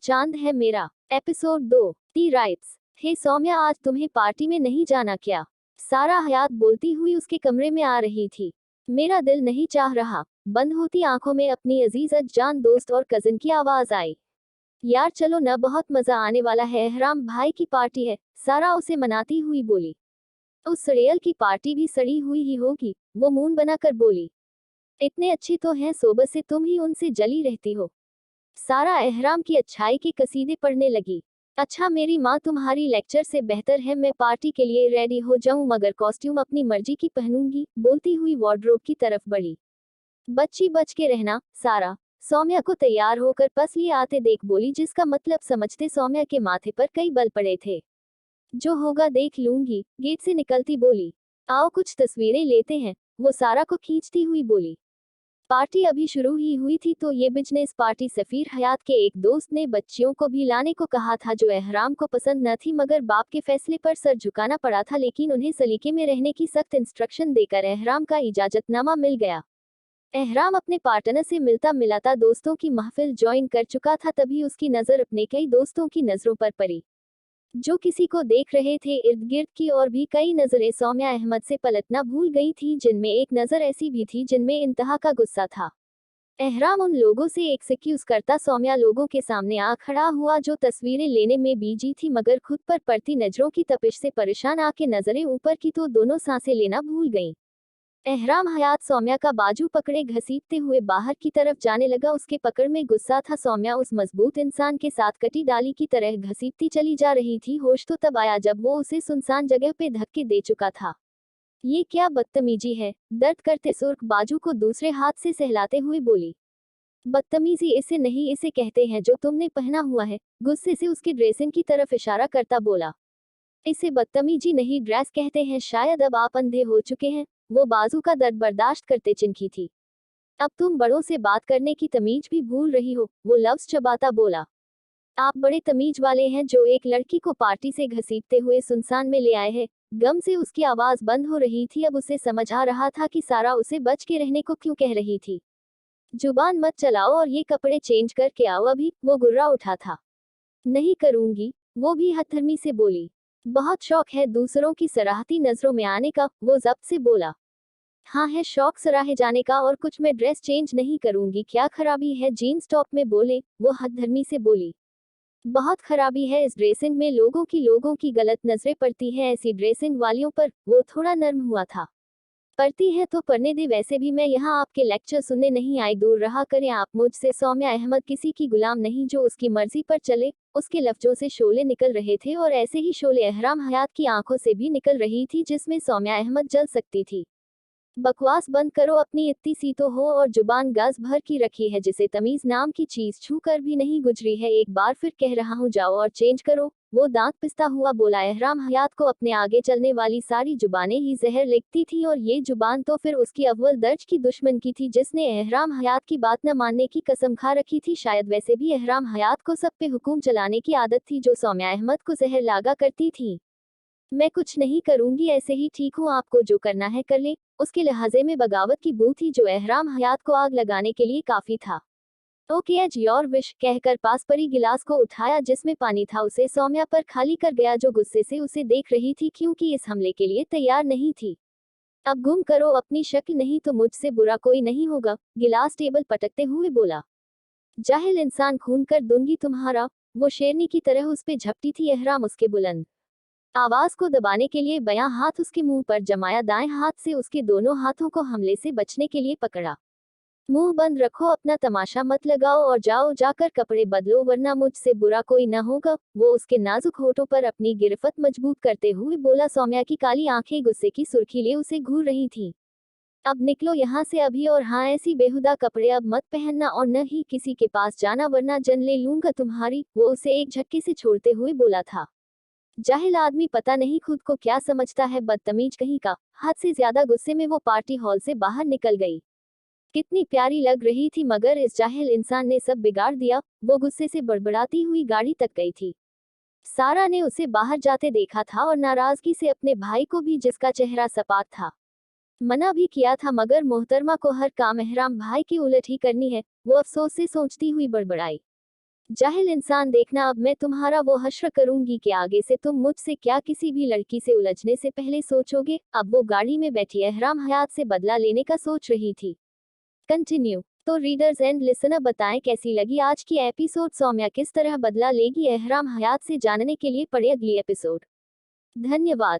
चांद है मेरा। एपिसोड 2। टी राइट्स। हे सौम्या, आज तुम्हें पार्टी में नहीं जाना क्या? सारा हयात बोलती हुई उसके कमरे में आ रही थी। मेरा दिल नहीं चाह रहा। बंद होती आंखों में अपनी अजीज जान दोस्त और कजिन की आवाज आई। यार चलो न, बहुत मजा आने वाला है, एहराम भाई की पार्टी है, सारा उसे मनाती हुई बोली। उस सड़ेल की पार्टी भी सड़ी हुई ही होगी, वो मुंह बनाकर बोली। इतने अच्छे तो हैं, सोबत से तुम ही उनसे जली रहती हो। सारा एहराम की अच्छाई के कसीदे पढ़ने लगी। अच्छा मेरी माँ, तुम्हारी लेक्चर से बेहतर है मैं पार्टी के लिए रेडी हो जाऊं, मगर कॉस्ट्यूम अपनी मर्जी की पहनूंगी, बोलती हुई वार्डरोब की तरफ बढ़ी। बच्ची बच के रहना, सारा। सौम्या को तैयार होकर बस लिए आते देख बोली, जिसका मतलब समझते सौम्या के माथे पर कई बल पड़े थे। जो होगा देख लूंगी, गेट से निकलती बोली। आओ कुछ तस्वीरें लेते हैं, वो सारा को खींचती हुई बोली। पार्टी अभी शुरू ही हुई थी तो ये बिजनेस पार्टी सफीर हयात के एक दोस्त ने बच्चियों को भी लाने को कहा था, जो एहराम को पसंद न थी, मगर बाप के फैसले पर सर झुकाना पड़ा था, लेकिन उन्हें सलीके में रहने की सख्त इंस्ट्रक्शन देकर एहराम का इजाजतनामा मिल गया। एहराम अपने पार्टनर से मिलता मिलाता दोस्तों की महफिल ज्वाइन कर चुका था, तभी उसकी नजर अपने कई दोस्तों की नजरों पर पड़ी, जो किसी को देख रहे थे इर्द गिर्द की, और भी कई नजरें सौम्या अहमद से पलटना भूल गई थी, जिनमें एक नजर ऐसी भी थी जिनमें इंतहा का गुस्सा था। एहराम उन लोगों से एक्सक्यूज करता सौम्या लोगों के सामने आ खड़ा हुआ, जो तस्वीरें लेने में बिजी थी, मगर खुद पर पड़ती नजरों की तपिश से परेशान आके नजरें ऊपर की तो दोनों सांसें लेना भूल गईं। एहराम हयात सौम्या का बाजू पकड़े घसीटते हुए बाहर की तरफ जाने लगा। उसके पकड़ में गुस्सा था। सौम्या उस मजबूत इंसान के साथ कटी डाली की तरह घसीटती चली जा रही थी। होश तो तब आया जब वो उसे सुनसान जगह पे धक्के दे चुका था। ये क्या बदतमीजी है, दर्द करते सुर्ख बाजू को दूसरे हाथ से सहलाते हुए बोली। बदतमीजी इसे नहीं, इसे कहते हैं जो तुमने पहना हुआ है, गुस्से से उसकी ड्रेसिंग की तरफ इशारा करता बोला। इसे बदतमीजी नहीं, ड्रेस कहते हैं, शायद अब आप अंधे हो चुके हैं। वो बाजू का दर्द बर्दाश्त करते चिंकी थी। अब तुम बड़ों से बात करने की तमीज भी भूल रही हो, वो लफ्ज चबाता बोला। आप बड़े तमीज वाले हैं जो एक लड़की को पार्टी से घसीटते हुए सुनसान में ले आए हैं। गम से उसकी आवाज बंद हो रही थी। अब उसे समझ आ रहा था कि सारा उसे बच के रहने को क्यों कह रही थी। जुबान मत चलाओ और ये कपड़े चेंज करके आओ अभी, वो गुर्रा उठा था। नहीं करूंगी, वो भी हथर्मी से बोली। बहुत शौक है दूसरों की सराहती नजरों में आने का, वो जब्त से बोला। हाँ है शौक सराहे जाने का, और कुछ मैं ड्रेस चेंज नहीं करूंगी, क्या खराबी है जीन्स टॉप में, बोले वो हथधर्मी से बोली। बहुत खराबी है इस ड्रेसिंग में, लोगों की गलत नजरें पड़ती है ऐसी ड्रेसिंग वालियों पर, वो थोड़ा नर्म हुआ था। पढ़ती है तो पढ़ने दे, वैसे भी मैं यहाँ आपके लेक्चर सुनने नहीं आई, दूर रहा करें आप मुझसे। सौम्या अहमद किसी की गुलाम नहीं जो उसकी मर्जी पर चले। उसके लफ्जों से शोले निकल रहे थे, और ऐसे ही शोले एहराम हयात की आंखों से भी निकल रही थी, जिसमें सौम्या अहमद जल सकती थी। बकवास बंद करो अपनी, इतनी सी तो हो, और जुबान गज भर की रखी है, जिसे तमीज नाम की चीज छू कर भी नहीं गुजरी है। एक बार फिर कह रहा हूँ, जाओ और चेंज करो, वो दांत पिसता हुआ बोला। एहराम हयात को अपने आगे चलने वाली सारी जुबानें ही जहर लगती थी, और ये जुबान तो फिर उसकी अव्वल दर्ज की दुश्मन की थी, जिसने एहराम हयात की बात न मानने की कसम खा रखी थी। शायद वैसे भी एहराम हयात को सब पे हुकुम चलाने की आदत थी, जो सौम्या अहमद को जहर लागा करती थी। मैं कुछ नहीं करूंगी, ऐसे ही ठीक हूँ, आपको जो करना है कर ले। उसके लहजे में बगावत की बू थी, जो एहराम हयात को आग लगाने के लिए काफी था। ओके एज योर विश, कहकर पास परी गिलास को उठाया जिसमें पानी था, उसे सौम्या पर खाली कर गया, जो गुस्से से उसे देख रही थी, क्योंकि इस हमले के लिए तैयार नहीं थी। अब गुम करो अपनी शक्ल, नहीं तो मुझसे बुरा कोई नहीं होगा, गिलास टेबल पटकते हुए बोला। जाहिल इंसान, खून कर दूंगी तुम्हारा। वो शेरनी की तरह उस पे झपटी थी। एहराम उसके बुलंद आवाज को दबाने के लिए बयां हाथ उसके मुंह पर जमाया, दाएं हाथ से उसके दोनों हाथों को हमले से बचने के लिए पकड़ा। मुंह बंद रखो, अपना तमाशा मत लगाओ, और जाओ जाकर कपड़े बदलो, वरना मुझसे बुरा कोई न होगा, वो उसके नाजुक होठों पर अपनी गिरफ्त मजबूत करते हुए बोला। सौम्या की काली आंखें गुस्से की सुर्खी लिए उसे घूर रही थीं। अब निकलो यहाँ से अभी, और हाँ ऐसी बेहुदा कपड़े अब मत पहनना, और न ही किसी के पास जाना, वरना जन ले लूंगा तुम्हारी, वो उसे एक झटके से छोड़ते हुए बोला था। जाहिल आदमी, पता नहीं खुद को क्या समझता है, बदतमीज कहीं का। हद से ज्यादा गुस्से में वो पार्टी हॉल से बाहर निकल गई। कितनी प्यारी लग रही थी, मगर इस जाहिल इंसान ने सब बिगाड़ दिया। वो गुस्से से बड़बड़ाती हुई गाड़ी तक गई थी। सारा ने उसे बाहर जाते देखा था, और नाराजगी से अपने भाई को भी, जिसका चेहरा सपाट था, मना भी किया था, मगर मोहतरमा को हर काम एहराम भाई की उलट ही करनी है, वो अफसोस से सोचती हुई बड़बड़ाई। जाहिल इंसान देखना, अब मैं तुम्हारा वो हश्र करूंगी कि आगे से तुम मुझसे क्या किसी भी लड़की से उलझने से पहले सोचोगे। अब वो गाड़ी में बैठी एहराम हयात से बदला लेने का सोच रही थी। कंटिन्यू। तो रीडर्स एंड लिसनर बताएं कैसी लगी आज की एपिसोड, सौम्या किस तरह बदला लेगी एहराम हयात से, जानने के लिए पढ़े अगली एपिसोड। धन्यवाद।